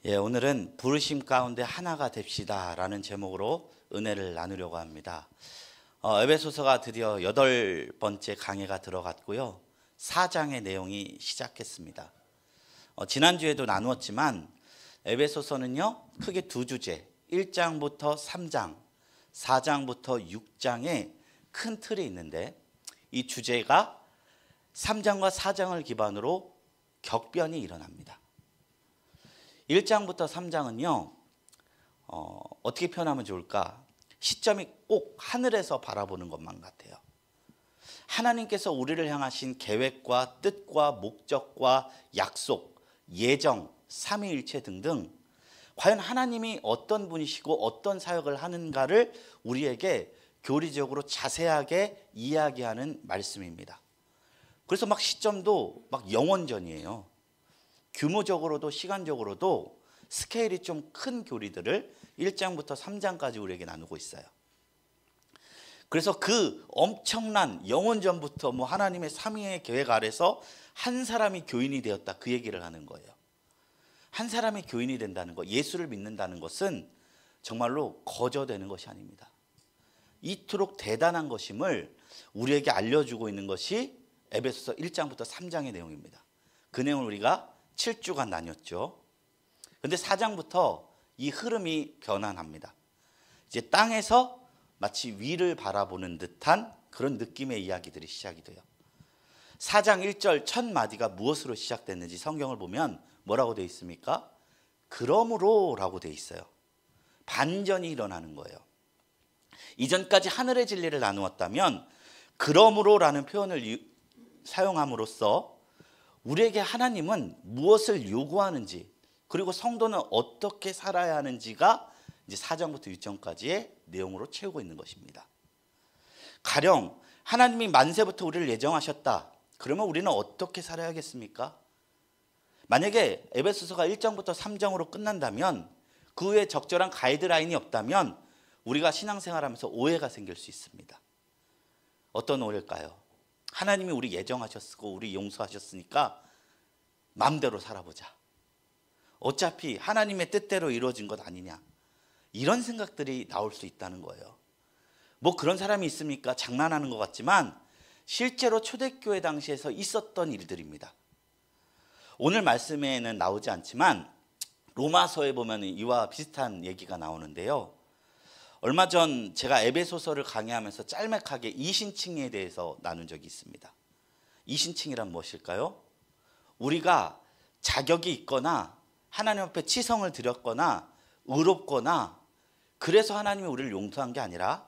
오늘은 부르심 가운데 하나가 됩시다 라는 제목으로 은혜를 나누려고 합니다. 에베소서가 드디어 8번째 강해가 들어갔고요. 4장의 내용이 시작했습니다. 지난주에도 나누었지만 에베소서는요 크게 두 주제, 1장부터 3장, 4장부터 6장의 큰 틀이 있는데, 이 주제가 3장과 4장을 기반으로 격변이 일어납니다. 1장부터 3장은요 어떻게 표현하면 좋을까? 시점이 꼭 하늘에서 바라보는 것만 같아요. 하나님께서 우리를 향하신 계획과 뜻과 목적과 약속, 예정, 삼위일체 등등, 과연 하나님이 어떤 분이시고 어떤 사역을 하는가를 우리에게 교리적으로 자세하게 이야기하는 말씀입니다. 그래서 막 시점도 막 영원전이에요. 규모적으로도 시간적으로도 스케일이 좀 큰 교리들을 1장부터 3장까지 우리에게 나누고 있어요. 그래서 그 엄청난 영원전부터 하나님의 삼위의 계획 아래서 한 사람이 교인이 되었다, 그 얘기를 하는 거예요. 한 사람이 교인이 된다는 것, 예수를 믿는다는 것은 정말로 거저되는 것이 아닙니다. 이토록 대단한 것임을 우리에게 알려주고 있는 것이 에베소서 1장부터 3장의 내용입니다. 그 내용을 우리가 7주간 나뉘었죠. 그런데 4장부터 이 흐름이 변환합니다. 이제 땅에서 마치 위를 바라보는 듯한 그런 느낌의 이야기들이 시작이 돼요. 4장 1절 첫 마디가 무엇으로 시작됐는지 성경을 보면 뭐라고 되어 있습니까? 그러므로 라고 되어 있어요. 반전이 일어나는 거예요. 이전까지 하늘의 진리를 나누었다면 그러므로 라는 표현을 사용함으로써 우리에게 하나님은 무엇을 요구하는지, 그리고 성도는 어떻게 살아야 하는지가 이제 4장부터 6장까지의 내용으로 채우고 있는 것입니다. 가령 하나님이 만세부터 우리를 예정하셨다. 그러면 우리는 어떻게 살아야겠습니까? 만약에 에베소서가 1장부터 3장으로 끝난다면, 그 후에 적절한 가이드라인이 없다면 우리가 신앙생활하면서 오해가 생길 수 있습니다. 어떤 오해일까요? 하나님이 우리 예정하셨고 우리 용서하셨으니까 마음대로 살아보자. 어차피 하나님의 뜻대로 이루어진 것 아니냐, 이런 생각들이 나올 수 있다는 거예요. 그런 사람이 있습니까? 장난하는 것 같지만 실제로 초대교회 당시에서 있었던 일들입니다. 오늘 말씀에는 나오지 않지만 로마서에 보면 이와 비슷한 얘기가 나오는데요. 얼마 전 제가 에베소서를 강의하면서 짤막하게 이신칭에 대해서 나눈 적이 있습니다. 이신칭이란 무엇일까요? 우리가 자격이 있거나 하나님 앞에 치성을 드렸거나 의롭거나 그래서 하나님이 우리를 용서한 게 아니라,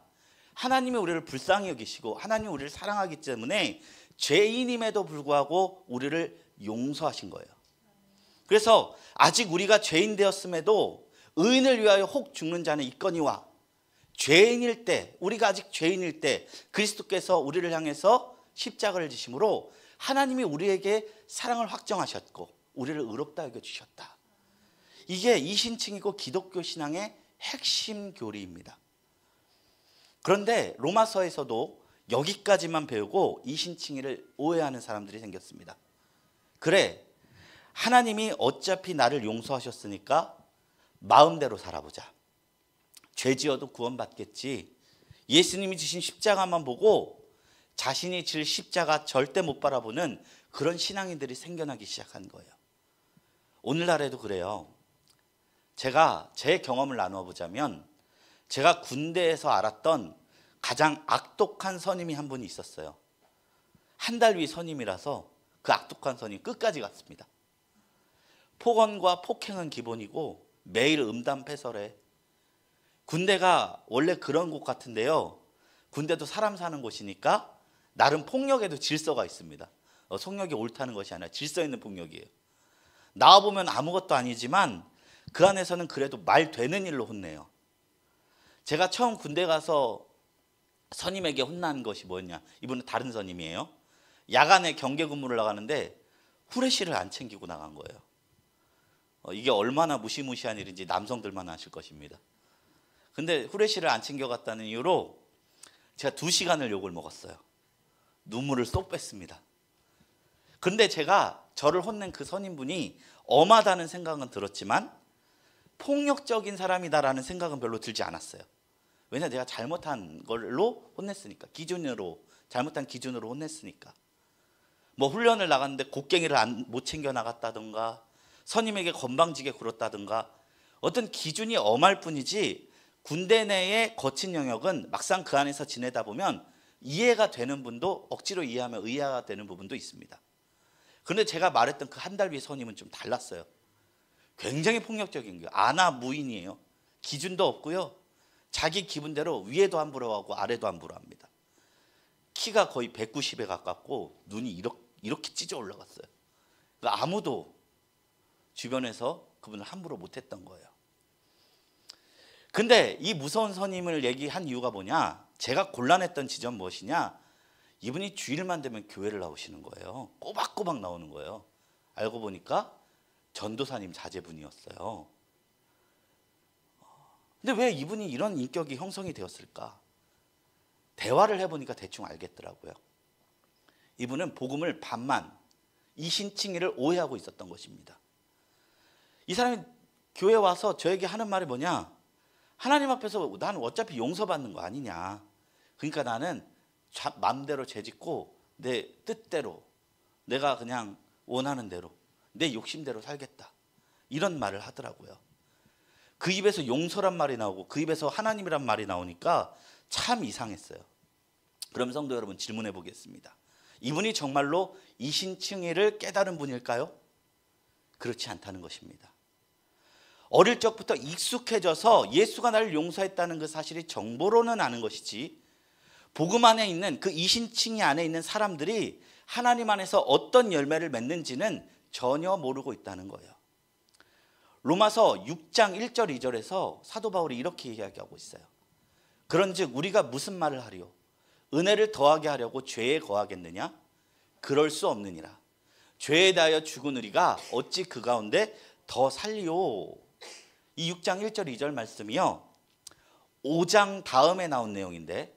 하나님이 우리를 불쌍히 여기시고 하나님이 우리를 사랑하기 때문에 죄인임에도 불구하고 우리를 용서하신 거예요. 그래서 아직 우리가 죄인 되었음에도 의인을 위하여 혹 죽는 자는 있거니와, 죄인일 때, 우리가 아직 죄인일 때 그리스도께서 우리를 향해서 십자가를 지심으로 하나님이 우리에게 사랑을 확정하셨고 우리를 의롭다 여겨주셨다. 이게 이신칭이고 기독교 신앙의 핵심 교리입니다. 그런데 로마서에서도 여기까지만 배우고 이신칭이를 오해하는 사람들이 생겼습니다. 그래, 하나님이 어차피 나를 용서하셨으니까 마음대로 살아보자. 죄 지어도 구원받겠지. 예수님이 지신 십자가만 보고 자신이 질 십자가 절대 못 바라보는 그런 신앙인들이 생겨나기 시작한 거예요. 오늘날에도 그래요. 제가 제 경험을 나누어 보자면, 제가 군대에서 알았던 가장 악독한 선임이 한 분이 있었어요. 한 달 위 선임이라서 그 악독한 선임 끝까지 갔습니다. 폭언과 폭행은 기본이고 매일 음담패설해. 군대가 원래 그런 곳 같은데요, 군대도 사람 사는 곳이니까 나름 폭력에도 질서가 있습니다. 폭력이 옳다는 것이 아니라 질서 있는 폭력이에요. 나와보면 아무것도 아니지만 그 안에서는 그래도 말 되는 일로 혼내요. 제가 처음 군대 가서 선임에게 혼난 것이 뭐였냐, 이분은 다른 선임이에요. 야간에 경계 근무를 나가는데 후레쉬를 안 챙기고 나간 거예요. 이게 얼마나 무시무시한 일인지 남성들만 아실 것입니다. 근데 후레쉬를 안 챙겨갔다는 이유로 제가 2시간을 욕을 먹었어요. 눈물을 쏙 뺐습니다. 그런데 제가 저를 혼낸 그 선임분이 엄하다는 생각은 들었지만 폭력적인 사람이다라는 생각은 별로 들지 않았어요. 왜냐, 내가 잘못한 걸로 혼냈으니까. 잘못한 기준으로 혼냈으니까. 뭐 훈련을 나갔는데 곡괭이를 못 챙겨 나갔다든가, 선임에게 건방지게 굴었다든가, 어떤 기준이 엄할 뿐이지 군대 내의 거친 영역은 막상 그 안에서 지내다 보면 이해가 되는 분도 억지로 이해하면 의아가 되는 부분도 있습니다. 그런데 제가 말했던 그 한 달 위의 선임은 좀 달랐어요. 굉장히 폭력적인 거예요. 아나 무인이에요. 기준도 없고요. 자기 기분대로 위에도 함부로 하고 아래도 함부로 합니다. 키가 거의 190에 가깝고 눈이 이렇게 찢어 올라갔어요. 그러니까 아무도 주변에서 그분을 함부로 못했던 거예요. 근데 이 무서운 선임을 얘기한 이유가 뭐냐? 제가 곤란했던 지점 무엇이냐? 이분이 주일만 되면 교회를 나오시는 거예요. 꼬박꼬박 나오는 거예요. 알고 보니까 전도사님 자제분이었어요. 근데 왜 이분이 이런 인격이 형성이 되었을까? 대화를 해보니까 대충 알겠더라고요. 이분은 복음을 반만, 이신칭의를 오해하고 있었던 것입니다. 이 사람이 교회 와서 저에게 하는 말이 뭐냐? 하나님 앞에서 나는 어차피 용서받는 거 아니냐. 그러니까 나는 마음대로 죄짓고 내 뜻대로, 내가 그냥 원하는 대로, 내 욕심대로 살겠다. 이런 말을 하더라고요. 그 입에서 용서란 말이 나오고 그 입에서 하나님이란 말이 나오니까 참 이상했어요. 그럼 성도 여러분, 질문해 보겠습니다. 이분이 정말로 이신칭의를 깨달은 분일까요? 그렇지 않다는 것입니다. 어릴 적부터 익숙해져서 예수가 나를 용서했다는 그 사실이 정보로는 아는 것이지, 복음 안에 있는 그 이신칭의 안에 있는 사람들이 하나님 안에서 어떤 열매를 맺는지는 전혀 모르고 있다는 거예요. 로마서 6장 1절 2절에서 사도 바울이 이렇게 이야기하고 있어요. 그런즉 우리가 무슨 말을 하리요? 은혜를 더하게 하려고 죄에 거하겠느냐? 그럴 수 없느니라. 죄에 대하여 죽은 우리가 어찌 그 가운데 더 살리요? 이 6장 1절 2절 말씀이요, 5장 다음에 나온 내용인데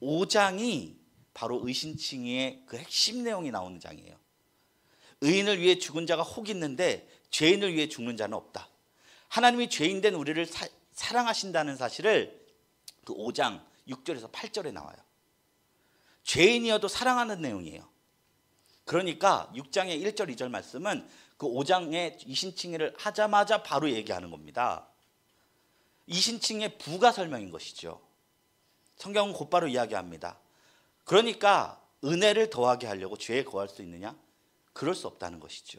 5장이 바로 의신칭의의 그 핵심 내용이 나오는 장이에요. 의인을 위해 죽은 자가 혹 있는데 죄인을 위해 죽는 자는 없다. 하나님이 죄인된 우리를 사랑하신다는 사실을 그 5장 6절에서 8절에 나와요. 죄인이어도 사랑하는 내용이에요. 그러니까 6장의 1절 2절 말씀은 그 5장의 이신칭의를 하자마자 바로 얘기하는 겁니다. 이신칭의 부가 설명인 것이죠. 성경은 곧바로 이야기합니다. 그러니까 은혜를 더하게 하려고 죄에 거할 수 있느냐? 그럴 수 없다는 것이죠.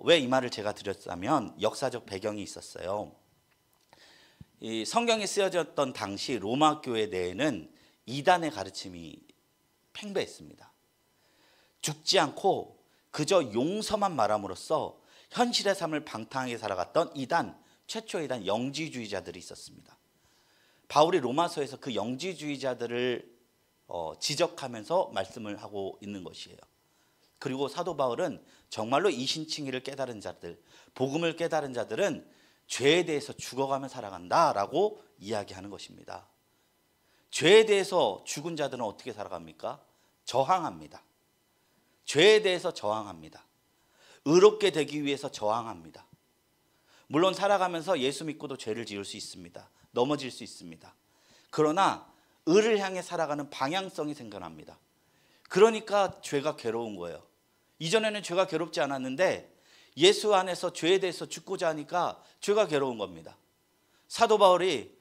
왜 이 말을 제가 드렸다면 역사적 배경이 있었어요. 이 성경이 쓰여졌던 당시 로마 교회 내에는 이단의 가르침이 팽배했습니다. 죽지 않고 그저 용서만 말함으로써 현실의 삶을 방탕하게 살아갔던 최초의 이단 영지주의자들이 있었습니다. 바울이 로마서에서 그 영지주의자들을 지적하면서 말씀을 하고 있는 것이에요. 그리고 사도 바울은 정말로 이신칭의를 깨달은 자들, 복음을 깨달은 자들은 죄에 대해서 죽어가며 살아간다라고 이야기하는 것입니다. 죄에 대해서 죽은 자들은 어떻게 살아갑니까? 저항합니다. 죄에 대해서 저항합니다. 의롭게 되기 위해서 저항합니다. 물론 살아가면서 예수 믿고도 죄를 지을 수 있습니다. 넘어질 수 있습니다. 그러나 의를 향해 살아가는 방향성이 생겨납니다. 그러니까 죄가 괴로운 거예요. 이전에는 죄가 괴롭지 않았는데 예수 안에서 죄에 대해서 죽고자 하니까 죄가 괴로운 겁니다. 사도 바울이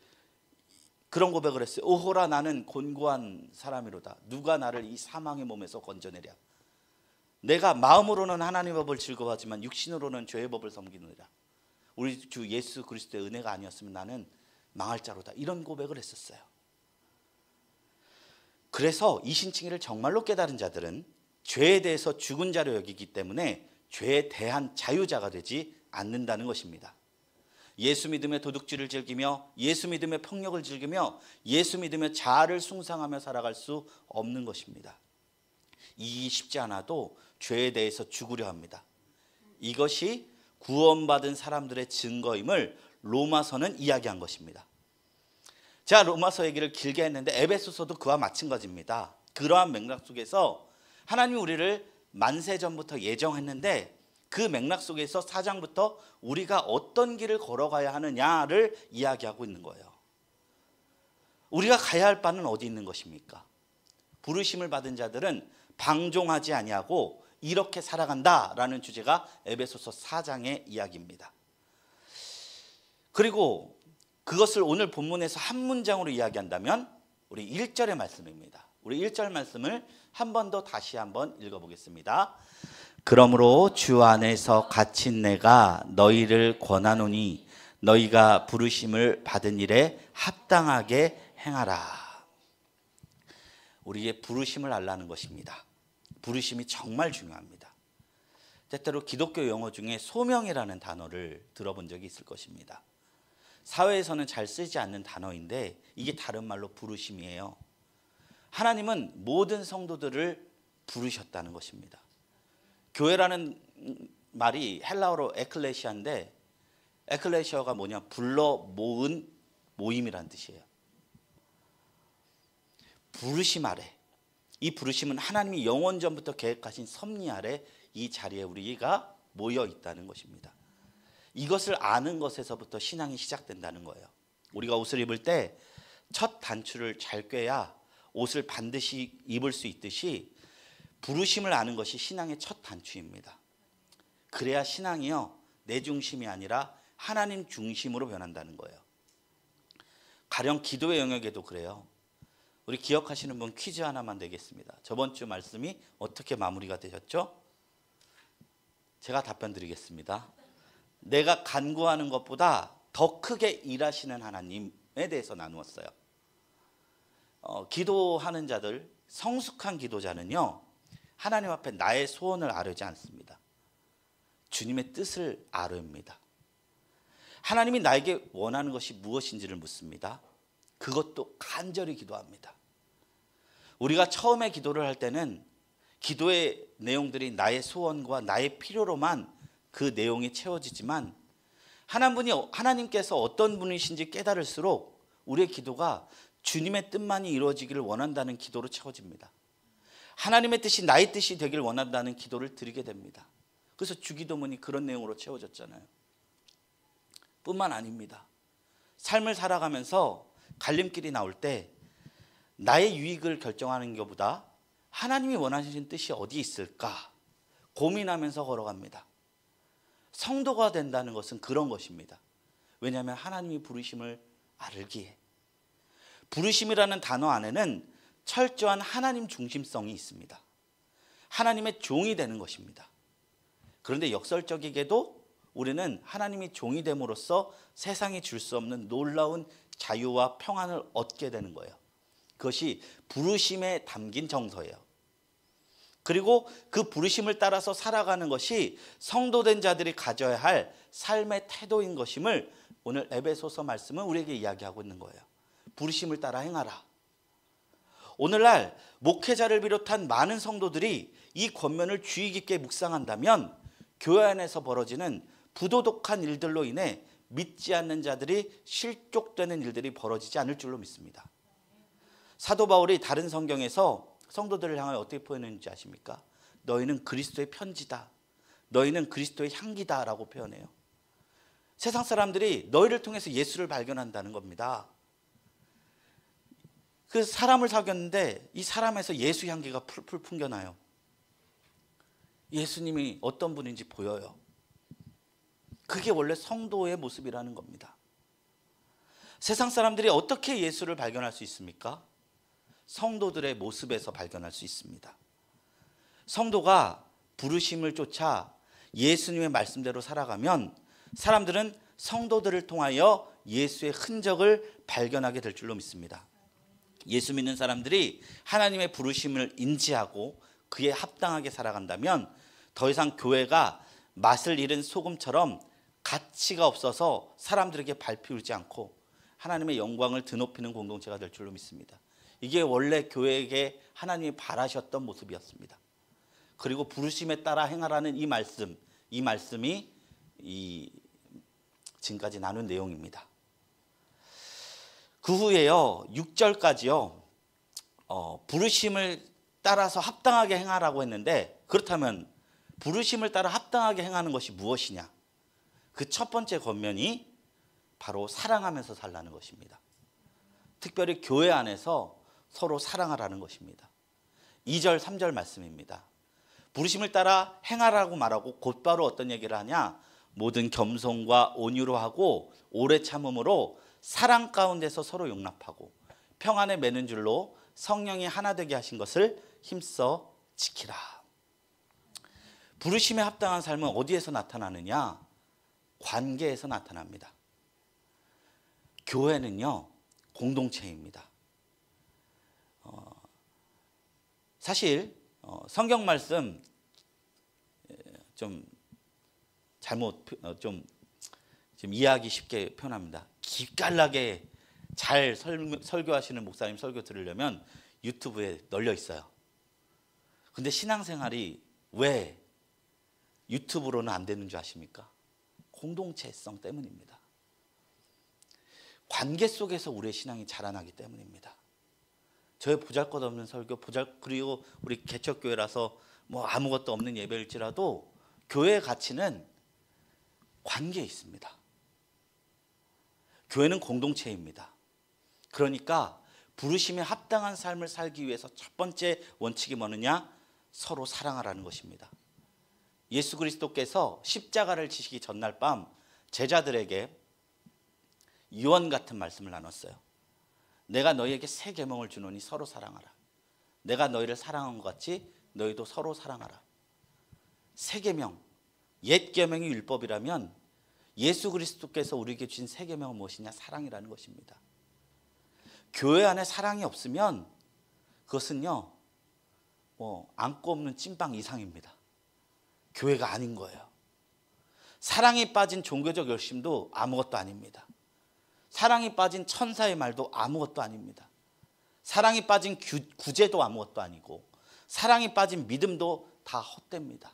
그런 고백을 했어요. 오호라, 나는 곤고한 사람이로다. 누가 나를 이 사망의 몸에서 건져내랴. 내가 마음으로는 하나님의 법을 즐거워하지만 육신으로는 죄의 법을 섬기느니라. 우리 주 예수 그리스도의 은혜가 아니었으면 나는 망할 자로다. 이런 고백을 했었어요. 그래서 이신칭의를 정말로 깨달은 자들은 죄에 대해서 죽은 자로 여기기 때문에 죄에 대한 자유자가 되지 않는다는 것입니다. 예수 믿으며 도둑질을 즐기며 예수 믿으며 폭력을 즐기며 예수 믿으며 자아를 숭상하며 살아갈 수 없는 것입니다. 이기 쉽지 않아도 죄에 대해서 죽으려 합니다. 이것이 구원받은 사람들의 증거임을 로마서는 이야기한 것입니다. 제가 로마서 얘기를 길게 했는데 에베소서도 그와 마찬가지입니다. 그러한 맥락 속에서 하나님이 우리를 만세 전부터 예정했는데 그 맥락 속에서 4장부터 우리가 어떤 길을 걸어가야 하느냐를 이야기하고 있는 거예요. 우리가 가야 할 바는 어디 있는 것입니까? 부르심을 받은 자들은 방종하지 아니하고 이렇게 살아간다라는 주제가 에베소서 4장의 이야기입니다. 그리고 그것을 오늘 본문에서 한 문장으로 이야기한다면 우리 1절의 말씀입니다. 우리 1절 말씀을 한 번 더 다시 한번 읽어보겠습니다. 그러므로 주 안에서 갇힌 내가 너희를 권하노니 너희가 부르심을 받은 일에 합당하게 행하라. 우리의 부르심을 알라는 것입니다. 부르심이 정말 중요합니다. 때때로 기독교 용어 중에 소명이라는 단어를 들어본 적이 있을 것입니다. 사회에서는 잘 쓰지 않는 단어인데 이게 다른 말로 부르심이에요. 하나님은 모든 성도들을 부르셨다는 것입니다. 교회라는 말이 헬라어로 에클레시아인데 에클레시아가 뭐냐? 불러 모은 모임이란 뜻이에요. 부르심 아래, 이 부르심은 하나님이 영원 전부터 계획하신 섭리 아래 이 자리에 우리가 모여 있다는 것입니다. 이것을 아는 것에서부터 신앙이 시작된다는 거예요. 우리가 옷을 입을 때 첫 단추를 잘 꿰야 옷을 반드시 입을 수 있듯이 부르심을 아는 것이 신앙의 첫 단추입니다. 그래야 신앙이요, 내 중심이 아니라 하나님 중심으로 변한다는 거예요. 가령 기도의 영역에도 그래요. 우리 기억하시는 분 퀴즈 하나만 내겠습니다. 저번 주 말씀이 어떻게 마무리가 되셨죠? 제가 답변 드리겠습니다. 내가 간구하는 것보다 더 크게 일하시는 하나님에 대해서 나누었어요. 기도하는 자들, 성숙한 기도자는요, 하나님 앞에 나의 소원을 아뢰지 않습니다. 주님의 뜻을 아뢰입니다. 하나님이 나에게 원하는 것이 무엇인지를 묻습니다. 그것도 간절히 기도합니다. 우리가 처음에 기도를 할 때는 기도의 내용들이 나의 소원과 나의 필요로만 그 내용이 채워지지만 하나님께서 어떤 분이신지 깨달을수록 우리의 기도가 주님의 뜻만이 이루어지기를 원한다는 기도로 채워집니다. 하나님의 뜻이 나의 뜻이 되길 원한다는 기도를 드리게 됩니다. 그래서 주기도문이 그런 내용으로 채워졌잖아요. 뿐만 아닙니다. 삶을 살아가면서 갈림길이 나올 때 나의 유익을 결정하는 것보다 하나님이 원하시는 뜻이 어디 있을까 고민하면서 걸어갑니다. 성도가 된다는 것은 그런 것입니다. 왜냐하면 하나님이 부르심을 알기에. 부르심이라는 단어 안에는 철저한 하나님 중심성이 있습니다. 하나님의 종이 되는 것입니다. 그런데 역설적이게도 우리는 하나님이 종이 됨으로써 세상이 줄 수 없는 놀라운 자유와 평안을 얻게 되는 거예요. 그것이 부르심에 담긴 정서예요. 그리고 그 부르심을 따라서 살아가는 것이 성도된 자들이 가져야 할 삶의 태도인 것임을 오늘 에베소서 말씀은 우리에게 이야기하고 있는 거예요. 부르심을 따라 행하라. 오늘날 목회자를 비롯한 많은 성도들이 이 권면을 주의 깊게 묵상한다면 교회 안에서 벌어지는 부도덕한 일들로 인해 믿지 않는 자들이 실족되는 일들이 벌어지지 않을 줄로 믿습니다. 사도 바울이 다른 성경에서 성도들을 향하여 어떻게 표현했는지 아십니까? 너희는 그리스도의 편지다. 너희는 그리스도의 향기다 라고 표현해요. 세상 사람들이 너희를 통해서 예수를 발견한다는 겁니다. 그 사람을 사귀었는데 이 사람에서 예수 향기가 풀풀 풍겨나요. 예수님이 어떤 분인지 보여요. 그게 원래 성도의 모습이라는 겁니다. 세상 사람들이 어떻게 예수를 발견할 수 있습니까? 성도들의 모습에서 발견할 수 있습니다. 성도가 부르심을 쫓아 예수님의 말씀대로 살아가면 사람들은 성도들을 통하여 예수의 흔적을 발견하게 될 줄로 믿습니다. 예수 믿는 사람들이 하나님의 부르심을 인지하고 그에 합당하게 살아간다면 더 이상 교회가 맛을 잃은 소금처럼 가치가 없어서 사람들에게 밟히지 않고 하나님의 영광을 드높이는 공동체가 될 줄로 믿습니다. 이게 원래 교회에게 하나님이 바라셨던 모습이었습니다. 그리고 부르심에 따라 행하라는 이 말씀이 지금까지 나눈 내용입니다. 그 후에요 6절까지요 부르심을 따라서 합당하게 행하라고 했는데 그렇다면 부르심을 따라 합당하게 행하는 것이 무엇이냐? 그 첫 번째 권면이 바로 사랑하면서 살라는 것입니다. 특별히 교회 안에서 서로 사랑하라는 것입니다. 2절 3절 말씀입니다. 부르심을 따라 행하라고 말하고 곧바로 어떤 얘기를 하냐? 모든 겸손과 온유로 하고 오래 참음으로 사랑 가운데서 서로 용납하고 평안에 매는 줄로 성령이 하나 되게 하신 것을 힘써 지키라. 부르심에 합당한 삶은 어디에서 나타나느냐? 관계에서 나타납니다. 교회는요, 공동체입니다. 사실 성경 말씀 좀 잘못 좀 이해하기 쉽게 표현합니다. 기깔나게 잘 설교하시는 목사님 설교 들으려면 유튜브에 널려 있어요. 근데 신앙생활이 왜 유튜브로는 안 되는 줄 아십니까? 공동체성 때문입니다. 관계 속에서 우리의 신앙이 자라나기 때문입니다. 저의 보잘것없는 설교, 그리고 우리 개척교회라서 뭐 아무것도 없는 예배일지라도 교회의 가치는 관계에 있습니다. 교회는 공동체입니다. 그러니까 부르심에 합당한 삶을 살기 위해서 첫 번째 원칙이 뭐느냐? 서로 사랑하라는 것입니다. 예수 그리스도께서 십자가를 지시기 전날 밤 제자들에게 유언 같은 말씀을 나눴어요. 내가 너희에게 새 계명을 주노니 서로 사랑하라. 내가 너희를 사랑한 것 같이 너희도 서로 사랑하라. 새 계명, 옛 계명이 율법이라면 예수 그리스도께서 우리에게 주신 새 계명은 무엇이냐? 사랑이라는 것입니다. 교회 안에 사랑이 없으면 그것은요, 안고 없는 찐빵 이상입니다. 교회가 아닌 거예요. 사랑이 빠진 종교적 열심도 아무것도 아닙니다. 사랑이 빠진 천사의 말도 아무것도 아닙니다. 사랑이 빠진 구제도 아무것도 아니고 사랑이 빠진 믿음도 다 헛됩니다.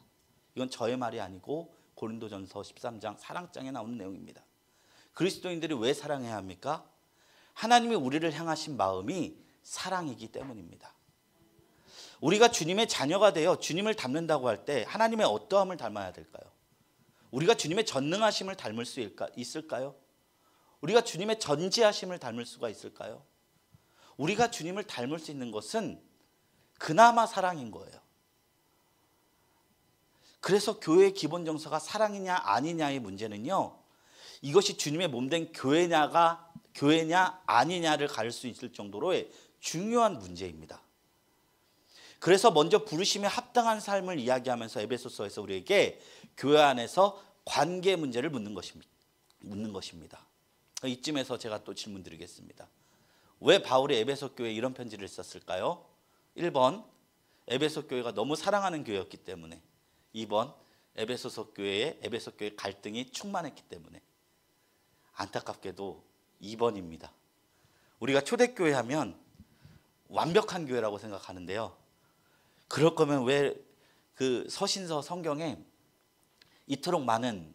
이건 저의 말이 아니고 고린도전서 13장 사랑장에 나오는 내용입니다. 그리스도인들이 왜 사랑해야 합니까? 하나님이 우리를 향하신 마음이 사랑이기 때문입니다. 우리가 주님의 자녀가 되어 주님을 닮는다고 할 때 하나님의 어떠함을 닮아야 될까요? 우리가 주님의 전능하심을 닮을 수 있을까요? 우리가 주님의 전지하심을 닮을 수가 있을까요? 우리가 주님을 닮을 수 있는 것은 그나마 사랑인 거예요. 그래서 교회의 기본 정서가 사랑이냐 아니냐의 문제는요, 이것이 주님의 몸된 교회냐 아니냐를 가릴 수 있을 정도로의 중요한 문제입니다. 그래서 먼저 부르심에 합당한 삶을 이야기하면서 에베소서에서 우리에게 교회 안에서 관계 문제를 묻는 것입니다. 이쯤에서 제가 또 질문 드리겠습니다. 왜 바울이 에베소 교회에 이런 편지를 썼을까요? 1번, 에베소 교회가 너무 사랑하는 교회였기 때문에. 2번, 에베소 교회 갈등이 충만했기 때문에. 안타깝게도 2번입니다. 우리가 초대교회 하면 완벽한 교회라고 생각하는데요. 그럴 거면 왜 그 서신서 성경에 이토록 많은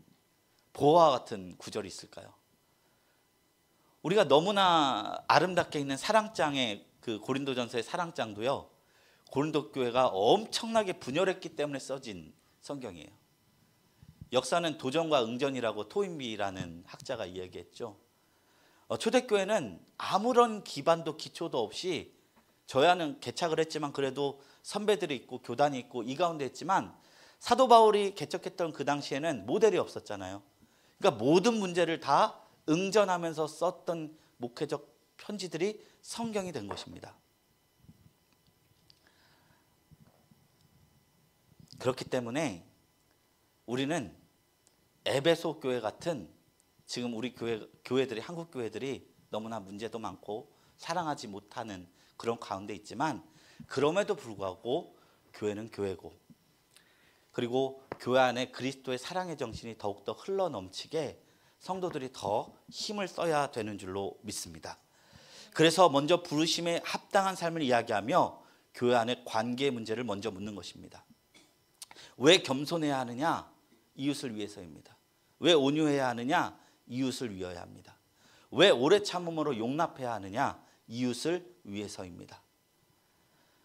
보화와 같은 구절이 있을까요? 우리가 너무나 아름답게 있는 사랑장의 그 고린도전서의 사랑장도요, 고린도 교회가 엄청나게 분열했기 때문에 써진 성경이에요. 역사는 도전과 응전이라고 토인비라는 학자가 이야기했죠. 초대교회는 아무런 기반도 기초도 없이, 저야는 개척을 했지만 그래도 선배들이 있고 교단이 있고 이 가운데 했지만, 사도 바울이 개척했던 그 당시에는 모델이 없었잖아요. 그러니까 모든 문제를 다 응전하면서 썼던 목회적 편지들이 성경이 된 것입니다. 그렇기 때문에 우리는 에베소 교회 같은, 지금 우리 교회들이, 한국 교회들이 너무나 문제도 많고 사랑하지 못하는 그런 가운데 있지만, 그럼에도 불구하고 교회는 교회고, 그리고 교회 안에 그리스도의 사랑의 정신이 더욱더 흘러넘치게 성도들이 더 힘을 써야 되는 줄로 믿습니다. 그래서 먼저 부르심에 합당한 삶을 이야기하며 교회 안의 관계의 문제를 먼저 묻는 것입니다. 왜 겸손해야 하느냐? 이웃을 위해서입니다. 왜 온유해야 하느냐? 이웃을 위하여 합니다. 왜 오래 참음으로 용납해야 하느냐? 이웃을 위해서입니다.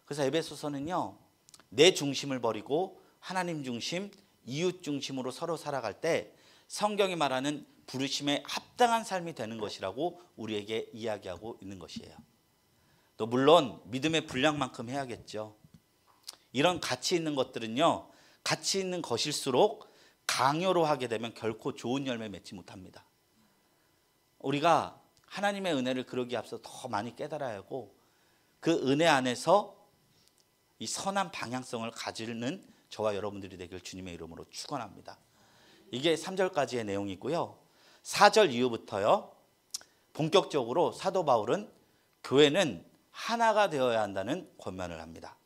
그래서 에베소서는요, 내 중심을 버리고 하나님 중심, 이웃 중심으로 서로 살아갈 때 성경이 말하는 부르심에 합당한 삶이 되는 것이라고 우리에게 이야기하고 있는 것이에요. 또 물론 믿음의 분량만큼 해야겠죠. 이런 가치 있는 것들은요, 가치 있는 것일수록 강요로 하게 되면 결코 좋은 열매 맺지 못합니다. 우리가 하나님의 은혜를 그러기 앞서 더 많이 깨달아야 하고, 그 은혜 안에서 이 선한 방향성을 가지는 저와 여러분들이 되길 주님의 이름으로 축원합니다. 이게 3절까지의 내용이고요. 4절 이후부터요, 본격적으로 사도 바울은 교회는 하나가 되어야 한다는 권면을 합니다.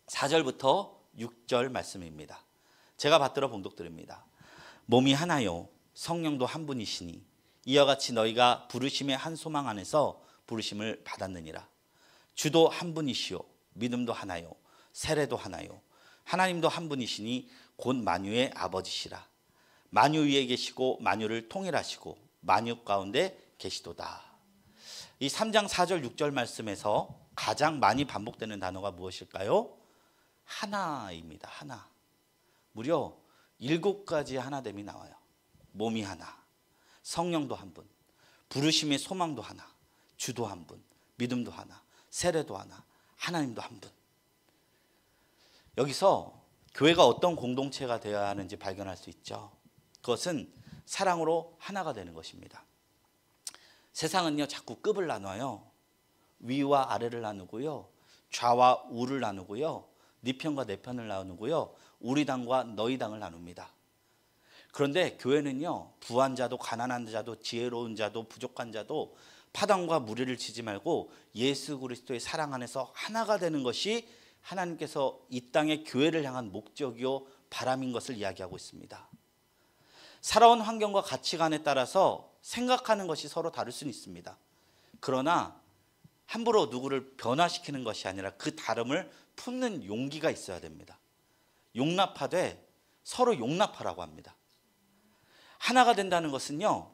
4절부터 6절 말씀입니다. 제가 받들어 봉독드립니다. 몸이 하나요 성령도 한 분이시니 이와 같이 너희가 부르심의 한 소망 안에서 부르심을 받았느니라. 주도 한 분이시요 믿음도 하나요 세례도 하나요 하나님도 한 분이시니 곧 만유의 아버지시라. 만유 위에 계시고 만유를 통일하시고 만유 가운데 계시도다. 이 3장 4절 6절 말씀에서 가장 많이 반복되는 단어가 무엇일까요? 하나입니다. 하나. 무려 7가지 하나됨이 나와요. 몸이 하나, 성령도 한 분, 부르심의 소망도 하나, 주도 한 분, 믿음도 하나, 세례도 하나, 하나님도 한 분. 여기서 교회가 어떤 공동체가 되어야 하는지 발견할 수 있죠. 그것은 사랑으로 하나가 되는 것입니다. 세상은요, 자꾸 급을 나눠요. 위와 아래를 나누고요, 좌와 우를 나누고요, 네 편과 내 편을 나누고요, 우리 당과 너희 당을 나눕니다. 그런데 교회는요, 부한 자도 가난한 자도 지혜로운 자도 부족한 자도 파당과 무리를 치지 말고 예수 그리스도의 사랑 안에서 하나가 되는 것이 하나님께서 이 땅의 교회를 향한 목적이요 바람인 것을 이야기하고 있습니다. 살아온 환경과 가치관에 따라서 생각하는 것이 서로 다를 수는 있습니다. 그러나 함부로 누구를 변화시키는 것이 아니라 그 다름을 품는 용기가 있어야 됩니다. 용납하되 서로 용납하라고 합니다. 하나가 된다는 것은요,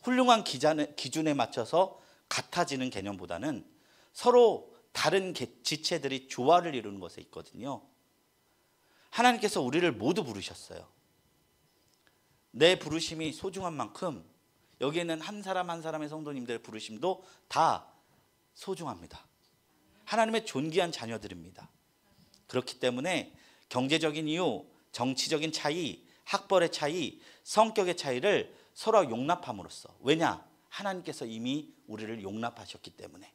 훌륭한 기준에 맞춰서 같아지는 개념보다는 서로 다른 지체들이 조화를 이루는 것에 있거든요. 하나님께서 우리를 모두 부르셨어요. 내 부르심이 소중한 만큼 여기에 있는 한 사람 한 사람의 성도님들의 부르심도 다 소중합니다. 하나님의 존귀한 자녀들입니다. 그렇기 때문에 경제적인 이유, 정치적인 차이, 학벌의 차이, 성격의 차이를 서로 용납함으로써, 왜냐? 하나님께서 이미 우리를 용납하셨기 때문에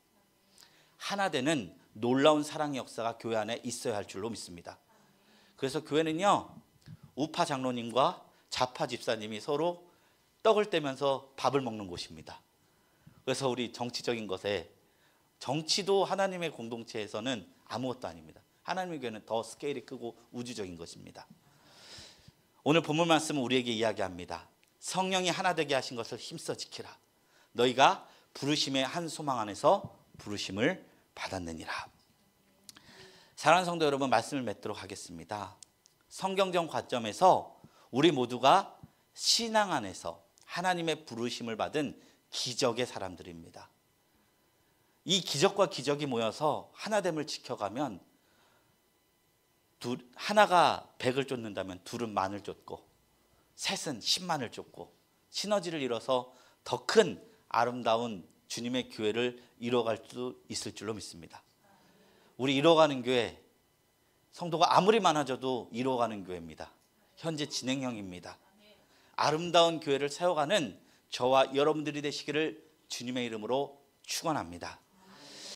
하나 되는 놀라운 사랑의 역사가 교회 안에 있어야 할 줄로 믿습니다. 그래서 교회는요, 우파 장로님과 좌파 집사님이 서로 떡을 떼면서 밥을 먹는 곳입니다. 그래서 우리 정치적인 것에, 정치도 하나님의 공동체에서는 아무것도 아닙니다. 하나님의 교회는 더 스케일이 크고 우주적인 것입니다. 오늘 본문 말씀은 우리에게 이야기합니다. 성령이 하나 되게 하신 것을 힘써 지키라. 너희가 부르심의 한 소망 안에서 부르심을 받았느니라. 사랑하는 성도 여러분, 말씀을 맺도록 하겠습니다. 성경적 관점에서 우리 모두가 신앙 안에서 하나님의 부르심을 받은 기적의 사람들입니다. 이 기적과 기적이 모여서 하나됨을 지켜가면, 하나가 100을 쫓는다면 둘은 만을 쫓고 셋은 10만을 쫓고 시너지를 이뤄서 더 큰 아름다운 주님의 교회를 이뤄갈 수 있을 줄로 믿습니다. 우리 이뤄가는 교회, 성도가 아무리 많아져도 이뤄가는 교회입니다. 현재 진행형입니다. 아름다운 교회를 세워가는 저와 여러분들이 되시기를 주님의 이름으로 축원합니다.